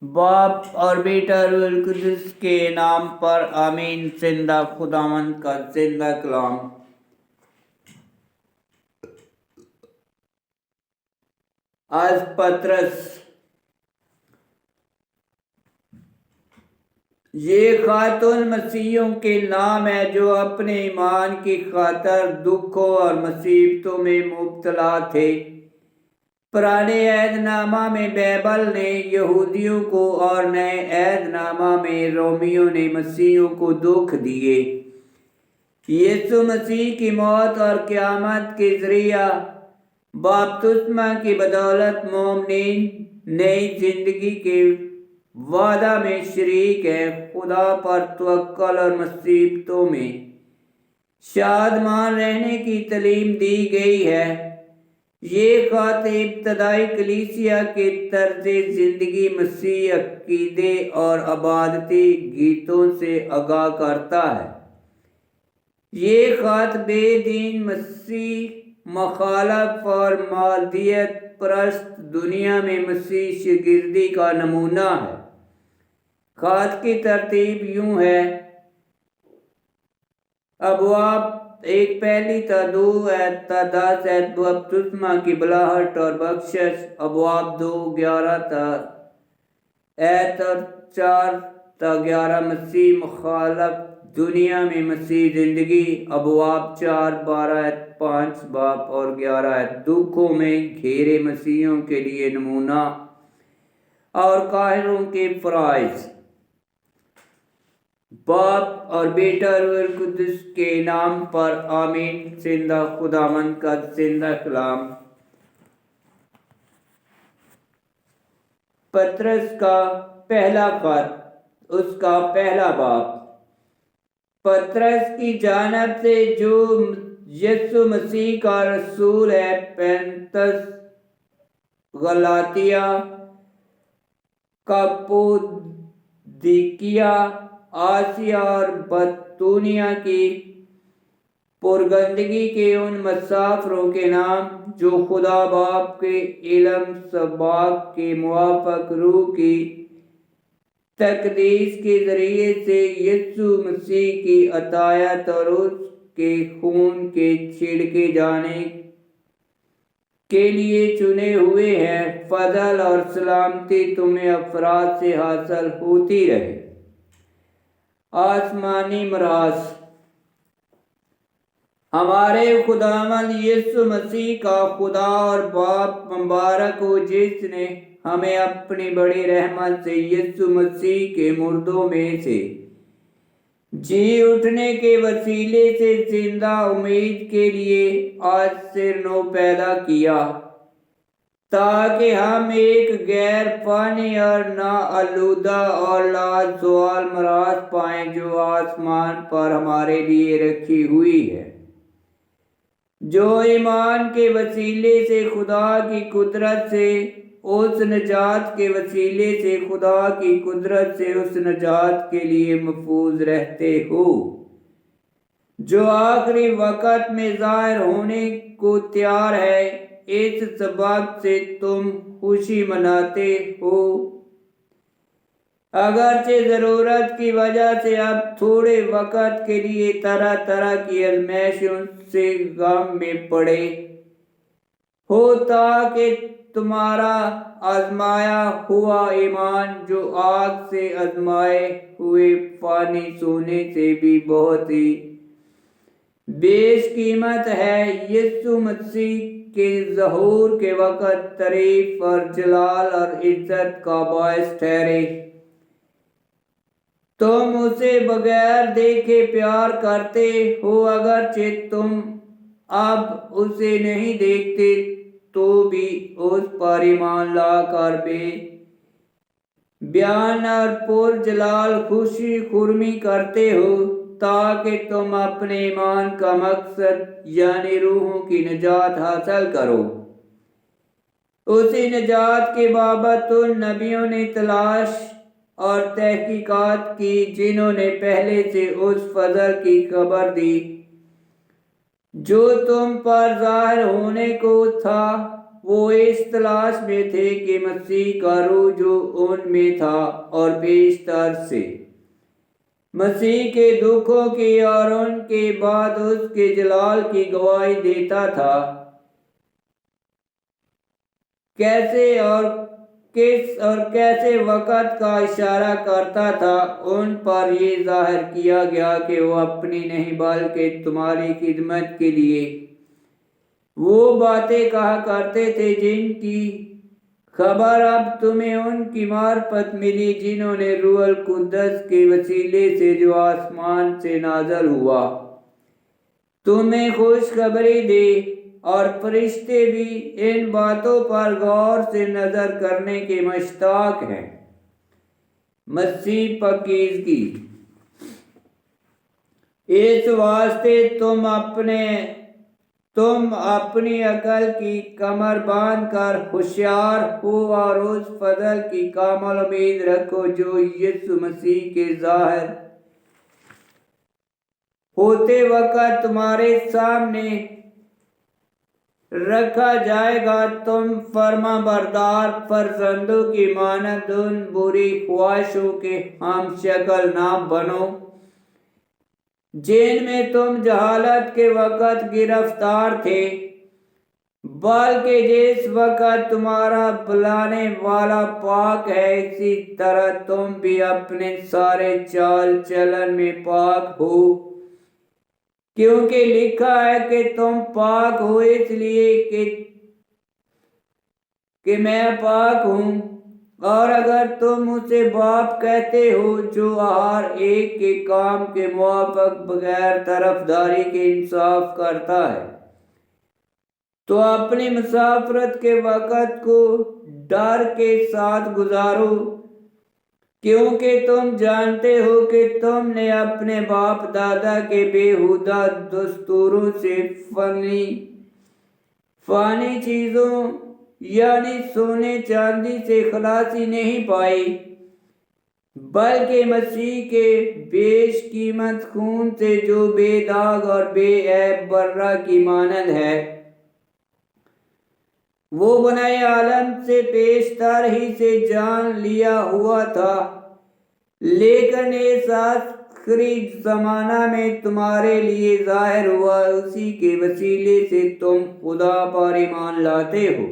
باپ اور بیٹا روح القدس کے نام پر آمین۔ زندہ خداوند کا زندہ کلام۔ آج پطرس، یہ خاتون مسیحوں کے نام ہے جو اپنے ایمان کی خاطر دکھوں اور مصیبتوں میں مبتلا تھے۔ پرانے عہد نامہ میں بائبل نے یہودیوں کو اور نئے عہد نامہ میں رومیوں نے مسیحیوں کو دکھ دیے۔ یسوع مسیح کی موت اور قیامت کے ذریعہ بپتسمہ کی بدولت مومنین نئی زندگی کے وعدہ میں شریک ہے۔ خدا پر توکل اور مصیبتوں میں شادمان رہنے کی تعلیم دی گئی ہے۔ یہ خط ابتدائی کلیسیا کے طرز زندگی، مسیح عقیدے اور عبادتی گیتوں سے آگاہ کرتا ہے۔ یہ خط بے دین، مسیح مخالف اور مادیت پرست دنیا میں مسیح شاگردی کا نمونہ ہے۔ خط کی ترتیب یوں ہے: ابواب 1 پہلی تا 2 تا 10 بپتسمہ کی بلاہٹ اور بخشش۔ ابواب 2 11 تا 4 تا 11 مسیح مخالف دنیا میں مسیح زندگی۔ ابواب 4 12 5 باپ اور 11 دکھوں میں گھیرے مسیحیوں کے لیے نمونہ اور قاہروں کے فرائض۔ باپ اور بیٹا روح القدس کے نام پر آمین۔ زندہ خداوند کا زندہ کلام۔ پطرس کا پہلا خط، اس کا پہلا باب۔ پطرس کی جانب سے جو یسوع مسیح کا رسول ہے، پینتس، غلاطیہ، کپودیکیا، آسیا اور بطونیہ کی پرگندگی کے ان مسافروں کے نام جو خدا باپ کے علم سباق کے موافق روح کی تقدیس کے ذریعے سے یسوع مسیح کی عطیت اور اس کے خون کے چھڑکے جانے کے لیے چنے ہوئے ہیں۔ فضل اور سلامتی تمہیں افراد سے حاصل ہوتی رہے۔ آسمانی میراث۔ ہمارے خداوند یسوع مسیح کا خدا اور باپ مبارک ہو، جس نے ہمیں اپنی بڑی رحمت سے یسوع مسیح کے مردوں میں سے جی اٹھنے کے وسیلے سے زندہ امید کے لیے آج سے نو پیدا کیا، تاکہ ہم ایک غیر فانی اور ناآلودہ اور لازوال میراث پائیں جو آسمان پر ہمارے لیے رکھی ہوئی ہے، جو ایمان کے وسیلے سے خدا کی قدرت سے اس نجات کے وسیلے سے خدا کی قدرت سے اس نجات کے لیے محفوظ رہتے ہو جو آخری وقت میں ظاہر ہونے کو تیار ہے۔ اس سبب سے تم خوشی مناتے ہو، اگرچہ ضرورت کی وجہ سے اب تھوڑے وقت کے لیے طرح طرح کی آزمائشوں سے غم میں پڑے ہو، تاکہ تمہارا آزمایا ہوا ایمان جو آگ سے آزمائے ہوئے فانی سونے سے بھی بہت ہی بیش قیمت ہے، یسوع مسیح کے ظہور کے وقت تعریف اور جلال اور عزت کا باعث ٹھہرے۔ تم اسے بغیر دیکھے پیار کرتے ہو، اگرچہ تم اب اسے نہیں دیکھتے تو بھی اس پر ایمان لا کر بے بیان اور پر جلال خوشی خرمی کرتے ہو، تاکہ تم اپنے ایمان کا مقصد یعنی روحوں کی نجات حاصل کرو۔ اسی نجات کے بابت ان نبیوں نے تلاش اور تحقیقات کی جنہوں نے پہلے سے اس فضل کی خبر دی جو تم پر ظاہر ہونے کو تھا۔ وہ اس تلاش میں تھے کہ مسیح کا روح جو ان میں تھا اور بیشتر سے مسیح کے دکھوں کی اور ان کے بعد اس کے جلال کی گواہی دیتا تھا، کیسے وقت کا اشارہ کرتا تھا، ان پر یہ ظاہر کیا گیا کہ وہ اپنی نہیں بلکہ تمہاری خدمت کے لیے وہ باتیں کہا کرتے تھے جن کی خبر اب تمہیں ان کی معرفت ملی جنہوں نے روح القدس کے وسیلے سے جو آسمان سے نازل ہوا تمہیں خوشخبری دے، اور فرشتے بھی ان باتوں پر غور سے نظر کرنے کے مشتاق ہیں۔ مسیح پاکیزگی۔ اس واسطے تم اپنی عقل کی کمر باندھ کر ہوشیار ہو اور اس فضل کی کامل امید رکھو جو یسوع مسیح کے ظاہر ہوتے وقت تمہارے سامنے رکھا جائے گا۔ تم فرما بردار فرزندوں کی مانند ان بری خواہشوں کے ہم شکل نہ بنو جن میں تم جہالت کے وقت گرفتار تھے، بلکہ جس وقت تمہارا بلانے والا پاک ہے اسی طرح تم بھی اپنے سارے چال چلن میں پاک ہو، کیونکہ لکھا ہے کہ تم پاک ہو اس لیے کہ میں پاک ہوں۔ اور اگر تم اسے باپ کہتے ہو جو ہر ایک کے کام کے موافق بغیر طرفداری کے انصاف کرتا ہے، تو اپنی مسافرت کے وقت کو ڈر کے ساتھ گزارو، کیونکہ تم جانتے ہو کہ تم نے اپنے باپ دادا کے بیہودہ دستوروں سے فانی چیزوں یعنی سونے چاندی سے خلاصی نہیں پائی، بلکہ مسیح کے بیش قیمت خون سے جو بے داغ اور بے عیب برہ کی مانند ہے۔ وہ بنائے عالم سے پیشتر ہی سے جان لیا ہوا تھا، لیکن اس آخری زمانہ میں تمہارے لیے ظاہر ہوا، اسی کے وسیلے سے تم خدا پر ایمان لاتے ہو،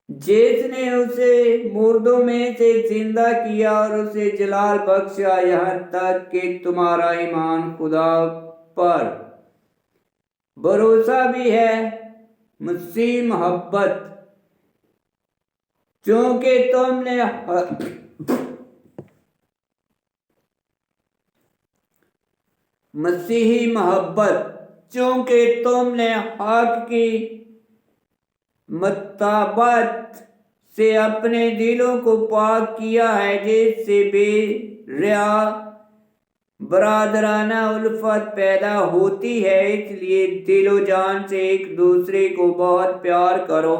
جس نے اسے مردوں میں سے زندہ کیا اور اسے جلال بخشا، یہاں تک کہ تمہارا ایمان خدا پر بھروسہ بھی ہے۔ مسیح محبت۔ چونکہ تم نے حق کی مطابقت سے اپنے دلوں کو پاک کیا ہے، جس سے بے ریا برادرانہ الفت پیدا ہوتی ہے، اس لیے دل و جان سے ایک دوسرے کو بہت پیار کرو،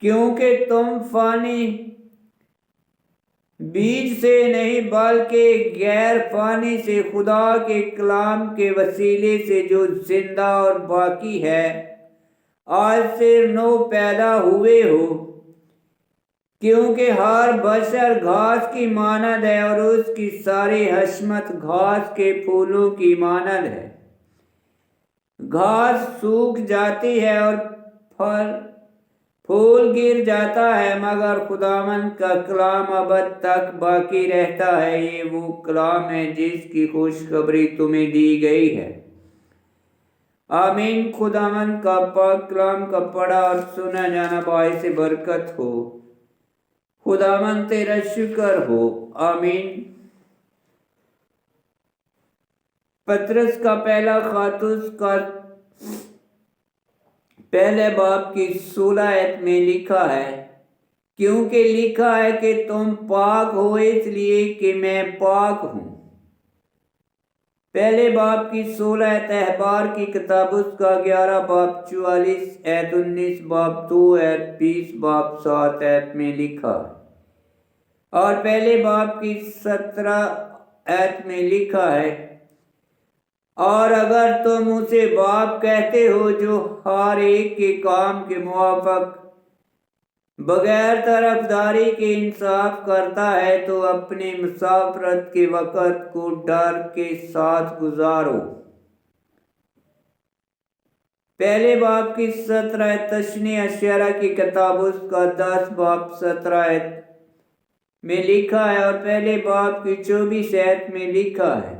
کیونکہ تم فانی بیج سے نہیں بلکہ غیر فانی سے خدا کے کلام کے وسیلے سے جو زندہ اور باقی ہے آج سے نو پیدا ہوئے ہو، کیونکہ ہر بشر گھاس کی مانند ہے اور اس کی ساری حشمت گھاس کے پھولوں کی مانند ہے۔ گھاس سوکھ جاتی ہے اور پھول گر جاتا ہے، مگر خداوند کا کلام ابد تک باقی رہتا ہے۔ یہ وہ کلام ہے جس کی خوشخبری تمہیں دی گئی ہے۔ آمین۔ خداوند کا پاک کلام کا پڑھا اور سنا جانا باعث برکت ہو۔ خداوند تیرا شکر ہو۔ آمین۔ پطرس کا پہلا خط اس کا پہلے باب کی 16 آیت میں لکھا ہے، کیونکہ لکھا ہے کہ تم پاک ہو اس لیے کہ میں پاک ہوں۔ پہلے باب کی 16 آیت احبار کی کتاب اس کا 11 باب 44 آیت 19 باب 2 آیت 20 باب 7 آیت میں لکھا ہے، اور پہلے باب کی 17 آیت میں لکھا ہے، اور اگر تم اسے باپ کہتے ہو جو ہر ایک کے کام کے موافق بغیر طرفداری کے انصاف کرتا ہے تو اپنے مسافرت کے وقت کو ڈر کے ساتھ گزارو۔ پہلے باب کی 17 تشنیع اشعرا کی کتاب اس کا 10 باب 17 میں لکھا ہے اور پہلے باب کی 24 میں لکھا ہے،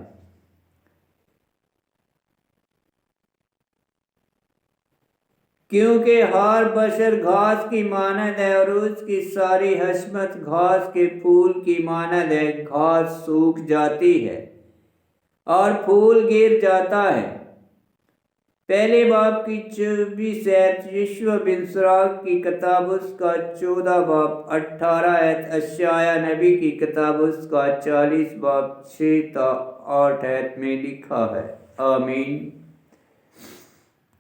کیونکہ ہر بشر گھاس کی مانند ہے اور اس کی ساری حشمت گھاس کے پھول کی مانند ہے۔ گھاس سوکھ جاتی ہے اور پھول گر جاتا ہے۔ پہلے باب کی 24 یشوع بن سراق کی کتاب اس کا 14 باب 18 اشعیا نبی کی کتاب اس کا 40 باب 6 تا 8 میں لکھا ہے۔ آمین۔